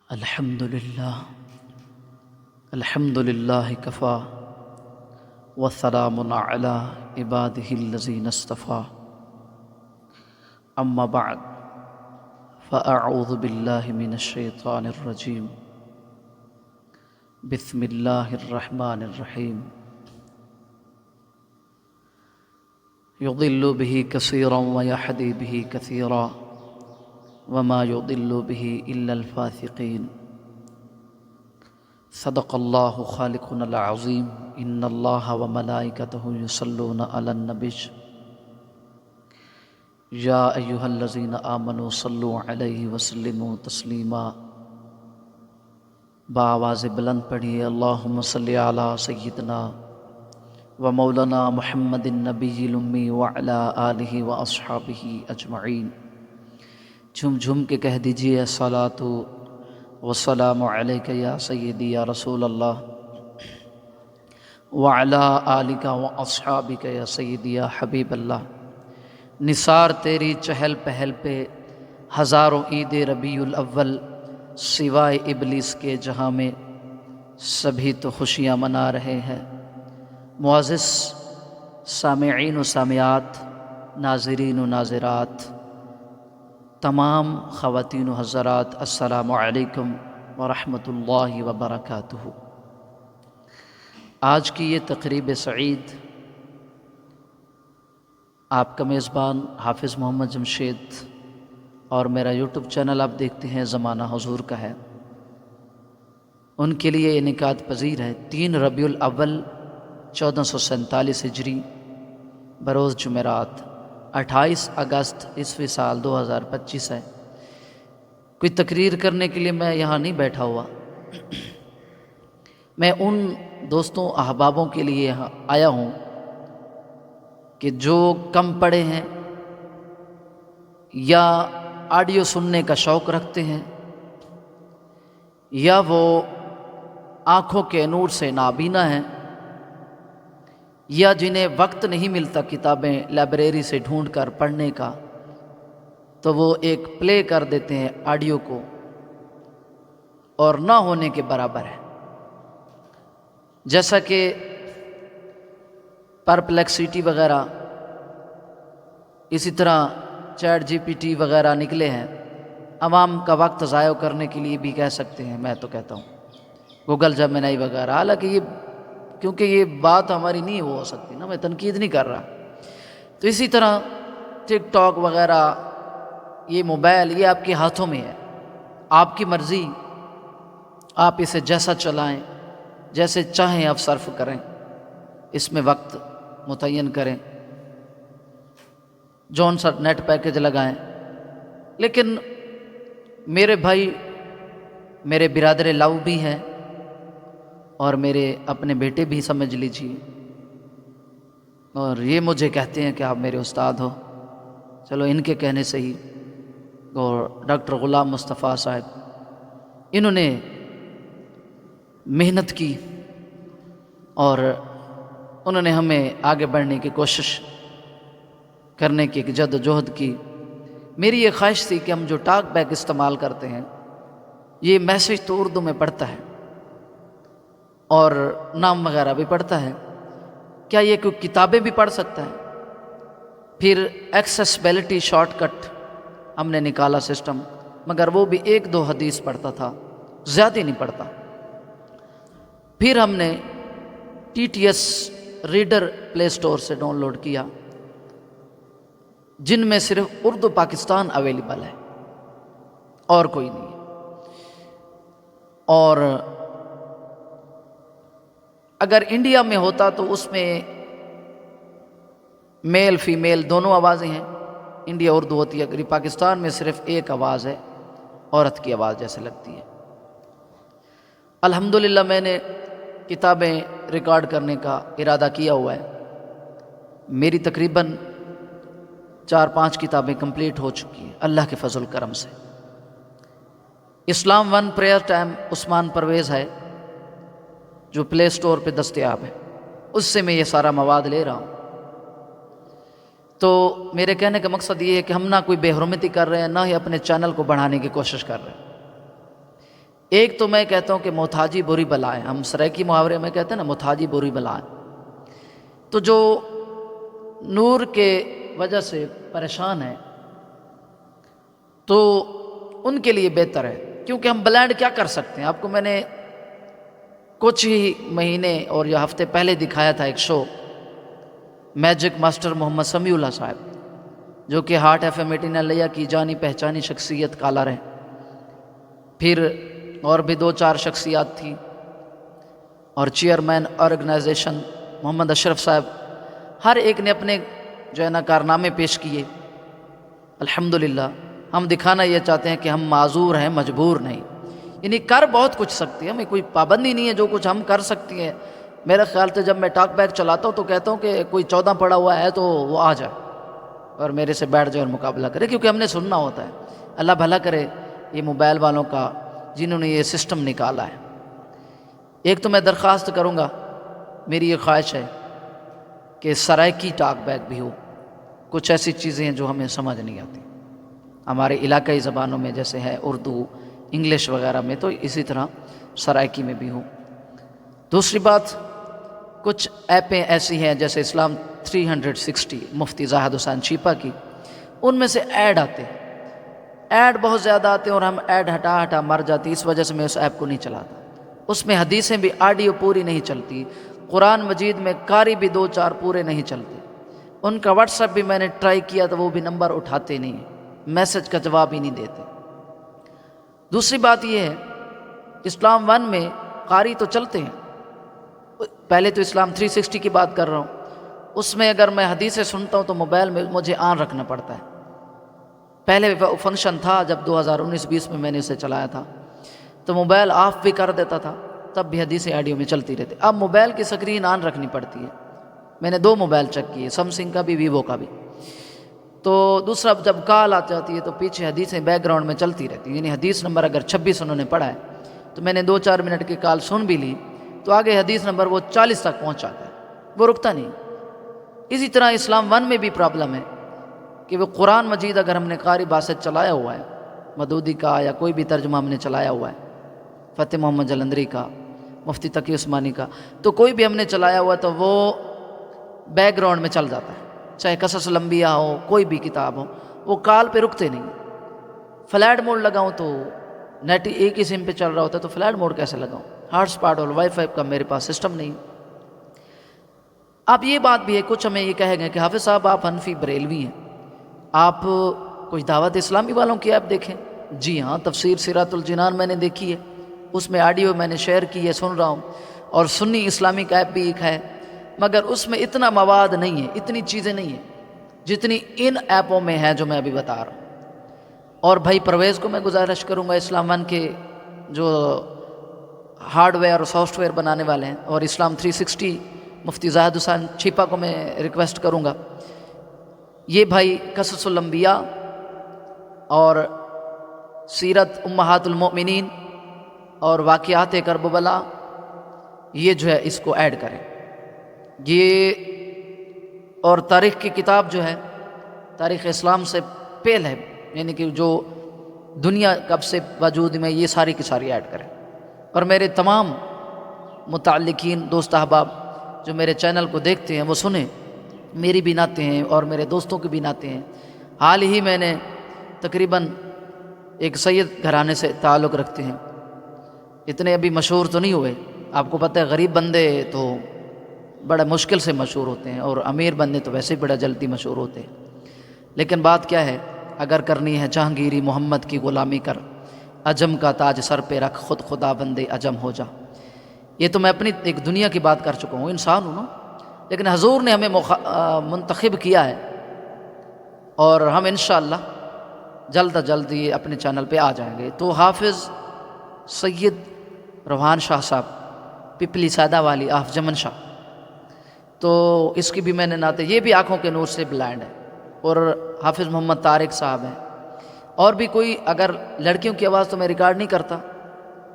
الحمدللہ الحمدللہ کفا وسلام علی عبادہ الذین اصطفیٰ اما بعد فاعوذ باللہ من الشیطان الرجیم بسم اللہ الرحمن الرحیم یضل بہ کثیرا ویہدی بہ کثیرا وما يضل به إلا الفاسقين صدق اللہ خالقنا العظیم ان اللہ وملائکته یصلون علی النبی یا ایہا الذین آمنوا صلوا علیہ وسلموا تسلیما۔ بآواز بلند پڑھیے اللہم صلی علی سیدنا و مولانا محمد النبی الامی وعلی آلہ واصحابہ اجمعین۔ جھم جھم کے کہہ دیجئے الصلاۃ والسلام علیک یا سیدی یا رسول اللہ وعلی آلک واصحابک یا سیدی یا حبیب اللہ۔ نثار تیری چہل پہل پہ ہزاروں عید ربیع الاول سوائے ابلیس کے جہاں میں سبھی تو خوشیاں منا رہے ہیں۔ معزز سامعین و سامعات، ناظرین و ناظرات، تمام خواتین و حضرات، السلام علیکم ورحمۃ اللہ وبرکاتہ۔ آج کی یہ تقریب سعید آپ کا میزبان حافظ محمد جمشید اور میرا یوٹیوب چینل آپ دیکھتے ہیں زمانہ حضور کا ہے، ان کے لیے انعقاد پذیر ہے۔ 3 ربیع الاول 1447 ہجری بروز جمعرات، 28 اگست عیسوی سال 2025 ہے۔ کوئی تقریر کرنے کے لیے میں یہاں نہیں بیٹھا ہوا، میں ان دوستوں احبابوں کے لیے یہاں آیا ہوں کہ جو کم پڑھے ہیں یا آڈیو سننے کا شوق رکھتے ہیں یا وہ آنکھوں کے نور سے نابینا ہیں یا جنہیں وقت نہیں ملتا کتابیں لائبریری سے ڈھونڈ کر پڑھنے کا، تو وہ ایک پلے کر دیتے ہیں آڈیو کو، اور نہ ہونے کے برابر ہے۔ جیسا کہ پرپلیکسٹی وغیرہ، اسی طرح چیٹ جی پی ٹی وغیرہ نکلے ہیں، عوام کا وقت ضائع کرنے کے لیے بھی کہہ سکتے ہیں، میں تو کہتا ہوں گوگل جیمنائی وغیرہ، حالانکہ یہ کیونکہ یہ بات ہماری نہیں ہو سکتی نا، میں تنقید نہیں کر رہا۔ تو اسی طرح ٹک ٹاک وغیرہ، یہ موبائل، یہ آپ کے ہاتھوں میں ہے، آپ کی مرضی، آپ اسے جیسا چلائیں، جیسے چاہیں آپ صرف کریں، اس میں وقت متعین کریں، جون سا نیٹ پیکج لگائیں۔ لیکن میرے بھائی، میرے برادر لاؤ بھی ہیں اور میرے اپنے بیٹے بھی سمجھ لیجیے، اور یہ مجھے کہتے ہیں کہ آپ میرے استاد ہو، چلو ان کے کہنے سے ہی، اور ڈاکٹر غلام مصطفیٰ صاحب، انہوں نے محنت کی اور انہوں نے ہمیں آگے بڑھنے کی کوشش کرنے کی ایک جد و جہد کی۔ میری یہ خواہش تھی کہ ہم جو ٹاک بیک استعمال کرتے ہیں، یہ میسیج تو اردو میں پڑھتا ہے اور نام وغیرہ بھی پڑھتا ہے، کیا یہ کوئی کتابیں بھی پڑھ سکتا ہے؟ پھر ایکسیسبلٹی شارٹ کٹ ہم نے نکالا سسٹم، مگر وہ بھی 1-2 حدیث پڑھتا تھا، زیادہ نہیں پڑھتا۔ پھر ہم نے ٹی ٹی ایس ریڈر پلے سٹور سے ڈاؤن لوڈ کیا، جن میں صرف اردو پاکستان اویلیبل ہے اور کوئی نہیں، اور اگر انڈیا میں ہوتا تو اس میں میل فیمیل دونوں آوازیں ہیں، انڈیا اردو ہوتی ہے، اگر پاکستان میں صرف ایک آواز ہے، عورت کی آواز جیسے لگتی ہے۔ الحمدللہ میں نے کتابیں ریکارڈ کرنے کا ارادہ کیا ہوا ہے، میری تقریباً 4-5 کتابیں کمپلیٹ ہو چکی ہیں اللہ کے فضل کرم سے۔ اسلام 1 پریئر ٹائم عثمان پرویز ہے جو پلے سٹور پہ دستیاب ہے، اس سے میں یہ سارا مواد لے رہا ہوں۔ تو میرے کہنے کا مقصد یہ ہے کہ ہم نہ کوئی بے حرمتی کر رہے ہیں، نہ ہی اپنے چینل کو بڑھانے کی کوشش کر رہے ہیں۔ ایک تو میں کہتا ہوں کہ محتاجی بری بلا ہے، ہم سرائکی محاورے میں کہتے ہیں نا محتاجی بری بلا ہے، تو جو نور کے وجہ سے پریشان ہیں تو ان کے لیے بہتر ہے، کیونکہ ہم بلائنڈ کیا کر سکتے ہیں۔ آپ کو میں نے کچھ ہی مہینے اور یا ہفتے پہلے دکھایا تھا ایک شو، میجک ماسٹر محمد سمیع اللہ صاحب، جو کہ ہارٹ FM 89 کی جانی پہچانی شخصیت کالر ہیں، پھر اور بھی 2-4 شخصیات تھی، اور چیئرمین آرگنائزیشن محمد اشرف صاحب، ہر ایک نے اپنے جو ہے نا کارنامے پیش کیے۔ الحمدللہ ہم دکھانا یہ چاہتے ہیں کہ ہم معذور ہیں، مجبور نہیں، یعنی کر بہت کچھ سکتے ہیں، ہمیں کوئی پابندی نہیں ہے، جو کچھ ہم کر سکتے ہیں۔ میرا خیال سے جب میں ٹاک بیک چلاتا ہوں تو کہتا ہوں کہ کوئی 14 پڑھا ہوا ہے تو وہ آ جائے اور میرے سے بیٹھ جائے اور مقابلہ کرے، کیونکہ ہم نے سننا ہوتا ہے۔ اللہ بھلا کرے یہ موبائل والوں کا جنہوں نے یہ سسٹم نکالا ہے۔ ایک تو میں درخواست کروں گا، میری یہ خواہش ہے کہ سرائکی ٹاک بیک بھی ہو، کچھ ایسی چیزیں ہیں جو ہمیں سمجھ نہیں آتی ہمارے علاقائی زبانوں میں، جیسے ہے اردو، انگلش وغیرہ میں، تو اسی طرح سرائکی میں بھی ہو۔ دوسری بات، کچھ ایپیں ایسی ہیں جیسے اسلام 360 مفتی زاہد حسین چھیپا کی، ان میں سے ایڈ آتے ہیں، ایڈ بہت زیادہ آتے ہیں اور ہم ایڈ ہٹا ہٹا مر جاتی، اس وجہ سے میں اس ایپ کو نہیں چلاتا۔ اس میں حدیثیں بھی آڈیو پوری نہیں چلتی، قرآن مجید میں قاری بھی 2-4 پورے نہیں چلتے، ان کا واٹس ایپ بھی میں نے ٹرائی کیا تو وہ بھی نمبر اٹھاتے نہیں ہیں، میسج کا جواب ہی نہیں دیتے۔ دوسری بات یہ ہے، اسلام 1 میں قاری تو چلتے ہیں، پہلے تو اسلام 360 کی بات کر رہا ہوں، اس میں اگر میں حدیثیں سنتا ہوں تو موبائل میں مجھے آن رکھنا پڑتا ہے۔ پہلے فنکشن تھا جب 2019-20 میں نے اسے چلایا تھا تو موبائل آف بھی کر دیتا تھا، تب بھی حدیثیں آڈیو میں چلتی رہتی۔ اب موبائل کی سکرین آن رکھنی پڑتی ہے، میں نے 2 موبائل چیک کیے، سمسنگ کا بھی، ویوو کا بھی۔ تو دوسرا، جب کال آ جاتی ہے تو پیچھے حدیثیں بیک گراؤنڈ میں چلتی رہتی ہیں، یعنی حدیث نمبر اگر 26 انہوں نے پڑھا ہے تو میں نے 2-4 منٹ کی کال سن بھی لی تو آگے حدیث نمبر وہ 40 تک پہنچ جاتا ہے، وہ رکتا نہیں۔ اسی طرح اسلام 1 میں بھی پرابلم ہے کہ وہ قرآن مجید اگر ہم نے قاری باسط چلایا ہوا ہے، مدودی کا یا کوئی بھی ترجمہ ہم نے چلایا ہوا ہے، فتح محمد جلندری کا، مفتی تقی عثمانی کا، تو کوئی بھی ہم نے چلایا ہوا تو وہ بیک گراؤنڈ میں چل جاتا ہے، چاہے قصص الانبیاء ہو، کوئی بھی کتاب ہو، وہ کال پہ رکتے نہیں۔ فلائٹ موڈ لگاؤں تو نیٹ ایک ہی سم پہ چل رہا ہوتا ہے تو فلائٹ موڈ کیسے لگاؤں؟ ہاٹ اسپاٹ اور وائی فائی کا میرے پاس سسٹم نہیں۔ اب یہ بات بھی ہے، کچھ ہمیں یہ کہے گئے کہ حافظ صاحب آپ حنفی بریلوی ہیں، آپ کچھ دعوت اسلامی والوں کی ایپ دیکھیں۔ جی ہاں، تفسیر سیرات الجنان میں نے دیکھی ہے، اس میں آڈیو میں نے شیئر کی ہے، سن رہا ہوں، اور سنی اسلامی کا ایپ بھی ایک ہے، مگر اس میں اتنا مواد نہیں ہے، اتنی چیزیں نہیں ہیں جتنی ان ایپوں میں ہے جو میں ابھی بتا رہا ہوں۔ اور بھائی پرویز کو میں گزارش کروں گا، اسلام 1 کے جو ہارڈ ویئر اور سافٹ ویئر بنانے والے ہیں، اور اسلام 360 مفتی زاہد حسین چھیپا کو میں ریکویسٹ کروں گا، یہ بھائی قصص الانبیاء اور سیرت امہات المؤمنین اور واقعات کربلا، یہ جو ہے اس کو ایڈ کریں۔ یہ اور تاریخ کی کتاب جو ہے تاریخ اسلام سے پہل ہے، یعنی کہ جو دنیا کب سے وجود میں، یہ ساری کی ساری ایڈ کریں۔ اور میرے تمام متعلقین دوست احباب جو میرے چینل کو دیکھتے ہیں وہ سنیں، میری بھی نعتیں ہیں اور میرے دوستوں کی بھی نعتیں ہیں۔ حال ہی میں نے تقریباً ایک سید گھرانے سے تعلق رکھتے ہیں، اتنے ابھی مشہور تو نہیں ہوئے، آپ کو پتہ ہے غریب بندے تو بڑا مشکل سے مشہور ہوتے ہیں اور امیر بندے تو ویسے ہی بڑا جلدی مشہور ہوتے ہیں۔ لیکن بات کیا ہے، اگر کرنی ہے جہانگیری محمد کی غلامی کر، عجم کا تاج سر پہ رکھ، خود خدا بندے عجم ہو جا۔ یہ تو میں اپنی ایک دنیا کی بات کر چکا ہوں، انسان ہوں نا، لیکن حضور نے ہمیں منتخب کیا ہے اور ہم انشاءاللہ جلد از جلد یہ اپنے چینل پہ آ جائیں گے۔ تو حافظ سید روحان شاہ صاحب، پپلی سیدہ والی آف جمن شاہ، تو اس کی بھی میں نے نعتیں، یہ بھی آنکھوں کے نور سے بلائنڈ ہے، اور حافظ محمد طارق صاحب ہیں، اور بھی کوئی، اگر لڑکیوں کی آواز تو میں ریکارڈ نہیں کرتا،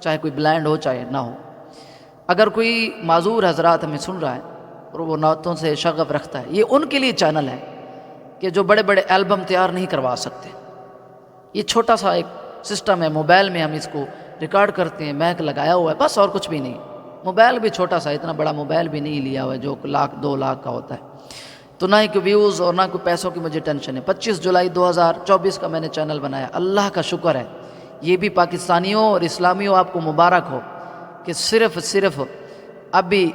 چاہے کوئی بلائنڈ ہو چاہے نہ ہو۔ اگر کوئی معذور حضرات ہمیں سن رہا ہے اور وہ نعتوں سے شغف رکھتا ہے، یہ ان کے لیے چینل ہے کہ جو بڑے بڑے البم تیار نہیں کروا سکتے، یہ چھوٹا سا ایک سسٹم ہے، موبائل میں ہم اس کو ریکارڈ کرتے ہیں، میک لگایا ہوا ہے، بس اور کچھ بھی نہیں. موبائل بھی چھوٹا سا، اتنا بڑا موبائل بھی نہیں لیا ہوا ہے جو 1,00,000 2,00,000 کا ہوتا ہے. تو نہ ہی کوئی ویوز اور نہ کوئی پیسوں کی مجھے ٹینشن ہے. 25 جولائی 2024 کا میں نے چینل بنایا. اللہ کا شکر ہے، یہ بھی پاکستانیوں اور اسلامیوں آپ کو مبارک ہو کہ صرف اب بھی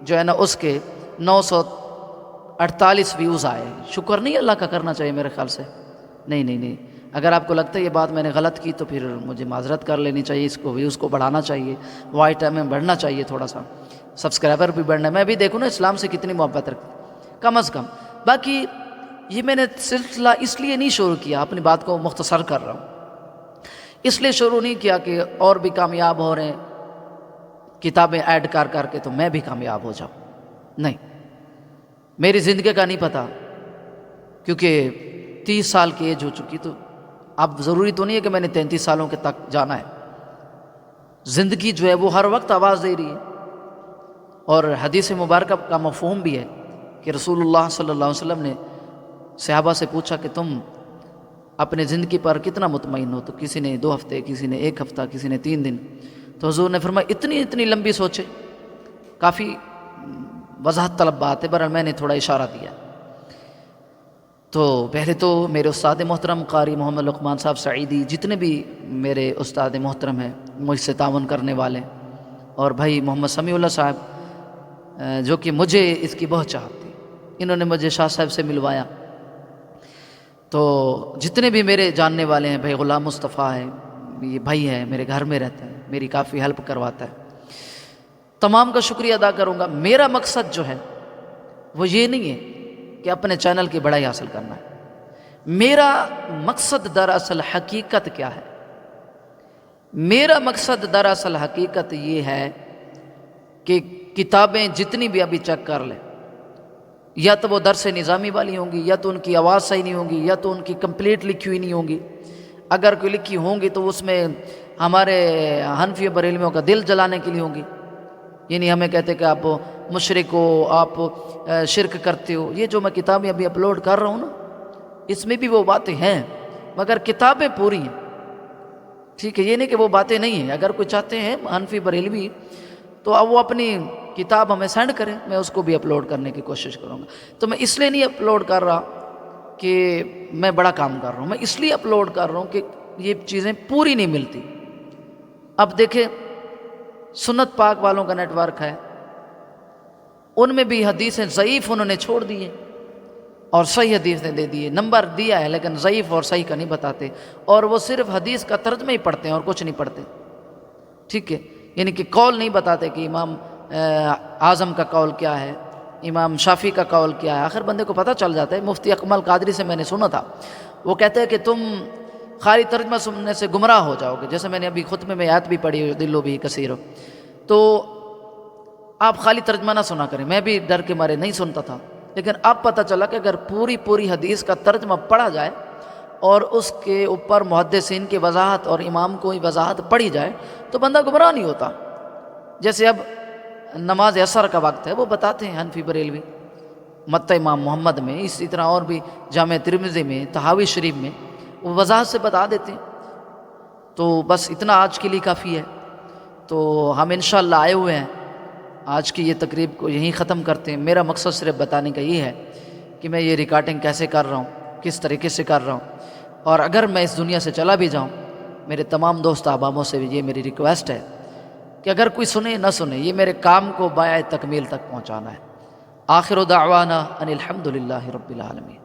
جو ہے نا اس کے 948 ویوز آئے. شکر نہیں اللہ کا کرنا چاہیے میرے خیال سے. نہیں. اگر آپ کو لگتا ہے یہ بات میں نے غلط کی تو پھر مجھے معذرت کر لینی چاہیے. اس کو ویوز کو بڑھانا چاہیے، وائی ٹائم میں بڑھنا چاہیے، تھوڑا سا سبسکرائبر بھی بڑھنا ہے. میں بھی دیکھوں نا اسلام سے کتنی محبت رکھتی کم از کم. باقی یہ میں نے سلسلہ اس لیے نہیں شروع کیا، اپنی بات کو مختصر کر رہا ہوں، اس لیے شروع نہیں کیا کہ اور بھی کامیاب ہو رہے ہیں کتابیں ایڈ کر کے تو میں بھی کامیاب ہو جاؤں. نہیں، میری زندگی کا نہیں پتہ، کیونکہ 30 سال کی ایج ہو چکی. تو اب ضروری تو نہیں ہے کہ میں نے 33 سالوں کے تک جانا ہے. زندگی جو ہے وہ ہر وقت آواز دے رہی ہے. اور حدیث مبارکہ کا مفہوم بھی ہے کہ رسول اللہ صلی اللہ علیہ وسلم نے صحابہ سے پوچھا کہ تم اپنے زندگی پر کتنا مطمئن ہو؟ تو کسی نے 2 ہفتے، کسی نے 1 ہفتہ، کسی نے 3 دن. تو حضور نے فرمایا اتنی لمبی سوچے. کافی وضاحت طلب بات ہے، برحال میں نے تھوڑا اشارہ دیا. تو پہلے تو میرے استاد محترم قاری محمد لقمان صاحب سعیدی، جتنے بھی میرے استاد محترم ہیں مجھ سے تعاون کرنے والے، اور بھائی محمد سمیع اللہ صاحب جو کہ مجھے اس کی بہت چاہت تھی، انہوں نے مجھے شاہ صاحب سے ملوایا. تو جتنے بھی میرے جاننے والے ہیں، بھائی غلام مصطفیٰ ہے، یہ بھائی ہے، میرے گھر میں رہتا ہے، میری کافی ہیلپ کرواتا ہے، تمام کا شکریہ ادا کروں گا. میرا مقصد جو ہے وہ یہ نہیں ہے کہ اپنے چینل کی بڑائی حاصل کرنا ہے. میرا مقصد دراصل حقیقت کیا ہے؟ میرا مقصد دراصل حقیقت یہ ہے کہ کتابیں جتنی بھی ابھی چیک کر لیں، یا تو وہ درس نظامی والی ہوں گی، یا تو ان کی آواز صحیح نہیں ہوگی، یا تو ان کی کمپلیٹ لکھی ہوئی نہیں ہوں گی. اگر کوئی لکھی ہوں گی تو اس میں ہمارے حنفی بریلویوں کا دل جلانے کے لیے ہوں گی. یعنی ہمیں کہتے کہ آپ مشرک ہو، آپ شرک کرتے ہو. یہ جو میں کتابیں ابھی اپلوڈ کر رہا ہوں نا، اس میں بھی وہ باتیں ہیں، مگر کتابیں پوری ہیں. ٹھیک ہے، یہ نہیں کہ وہ باتیں نہیں ہیں. اگر کوئی چاہتے ہیں حنفی بریلوی تو اب وہ اپنی کتاب ہمیں سینڈ کریں، میں اس کو بھی اپلوڈ کرنے کی کوشش کروں گا. تو میں اس لیے نہیں اپلوڈ کر رہا کہ میں بڑا کام کر رہا ہوں، میں اس لیے اپلوڈ کر رہا ہوں کہ یہ چیزیں پوری نہیں ملتی. اب دیکھیں سنت پاک والوں کا نیٹ ورک ہے، ان میں بھی حدیثیں ضعیف انہوں نے چھوڑ دی ہیں اور صحیح حدیثیں دے دی. نمبر دیا ہے لیکن ضعیف اور صحیح کا نہیں بتاتے، اور وہ صرف حدیث کا ترجمہ ہی پڑھتے ہیں اور کچھ نہیں پڑھتے. ٹھیک ہے، یعنی کہ قول نہیں بتاتے کہ امام اعظم کا قول کیا ہے، امام شافعی کا قول کیا ہے. آخر بندے کو پتہ چل جاتا ہے. مفتی اکمل قادری سے میں نے سنا تھا، وہ کہتے ہیں کہ تم خالی ترجمہ سننے سے گمراہ ہو جاؤ گے. جیسے میں نے ابھی خطبے میں آیت بھی پڑھی، دلو بھی کثیر، تو آپ خالی ترجمہ نہ سنا کریں. میں بھی ڈر کے مارے نہیں سنتا تھا، لیکن اب پتہ چلا کہ اگر پوری حدیث کا ترجمہ پڑھا جائے اور اس کے اوپر محدثین کی وضاحت اور امام کو وضاحت پڑھی جائے تو بندہ گمراہ نہیں ہوتا. جیسے اب نماز عصر کا وقت ہے، وہ بتاتے ہیں حنفی بریلوی مت امام محمد میں، اسی طرح اور بھی جامع ترمذی میں، طحاوی شریف میں وہ وضاحت سے بتا دیتے ہیں. تو بس اتنا آج کے لیے کافی ہے. تو ہم انشاءاللہ آئے ہوئے ہیں، آج کی یہ تقریب کو یہیں ختم کرتے ہیں. میرا مقصد صرف بتانے کا یہ ہے کہ میں یہ ریکارڈنگ کیسے کر رہا ہوں، کس طریقے سے کر رہا ہوں. اور اگر میں اس دنیا سے چلا بھی جاؤں، میرے تمام دوست احبابوں سے بھی یہ میری ریکویسٹ ہے کہ اگر کوئی سنے نہ سنے، یہ میرے کام کو بائے تکمیل تک پہنچانا ہے. آخر دعوانا ان الحمدللہ رب العالمین.